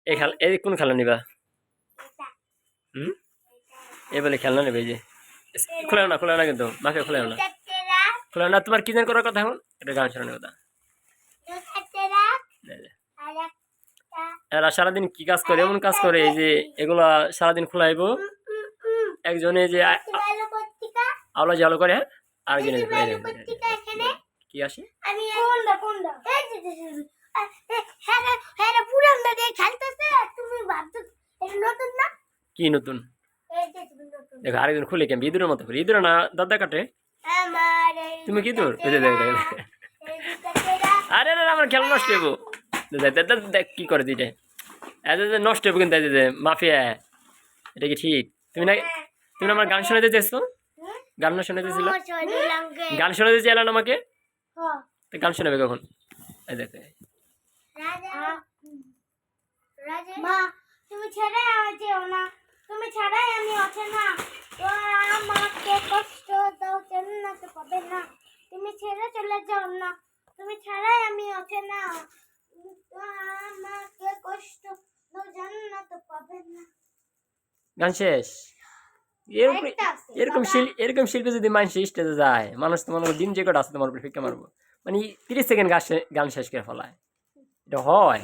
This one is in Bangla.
এই কোন খেলা নিবা? হুম, এই বলে খেলনা নেবে এই যে। খোলা না কিন্তু মাকে খোলা না, খোলা না। তোমার কি যেন করার কথা এখন? এটা গান শোনানোর কথা। এই যে। এরা সারাদিন কি কাজ করে? এমন কাজ করে এই যে এগুলা সারাদিন খোলাইব। একজনে যে আওলা জালো করে, আরেকজনে কি আসে? কি নতুন? দেখো আরেকজন খুলে কেমন ইঁদুরের মতো করে। ইঁদুর না দাদা কাটে। তুমি কি দূর? আরে না আমার খেলা নষ্ট হইব। দেখ কি করে দিটা নষ্ট হইব কিন্তু মাফিয়া। এটা কি ঠিক? তুমি না আমার গান শোনাতে চাইছো? গান না শোনাতেছিল? গান শোনাতে চাইলেন আমাকে? গান শোনাবে কখন? এই দেখো মা তুমি ছেড়ে যেও না, তুমি ছাড়াই আমি অচেনা, তো আমাকে কষ্ট দাও জান্নাতে পাবে না, তুমি ছেড়ে চলে যাও না, তুমি ছাড়াই আমি অচেনা, তো আমাকে কষ্ট দাও জান্নাতে পাবে না। গান শেষ। এরকম শিল্পী যদি মানুষ স্টেজে যায়, মানুষ তো মনে দিন যে কটা আছে তোমার উপরে ফিক্কা মারবো। মানে 30 সেকেন্ড গান শেষ করে ফেলায়। এটা হয়?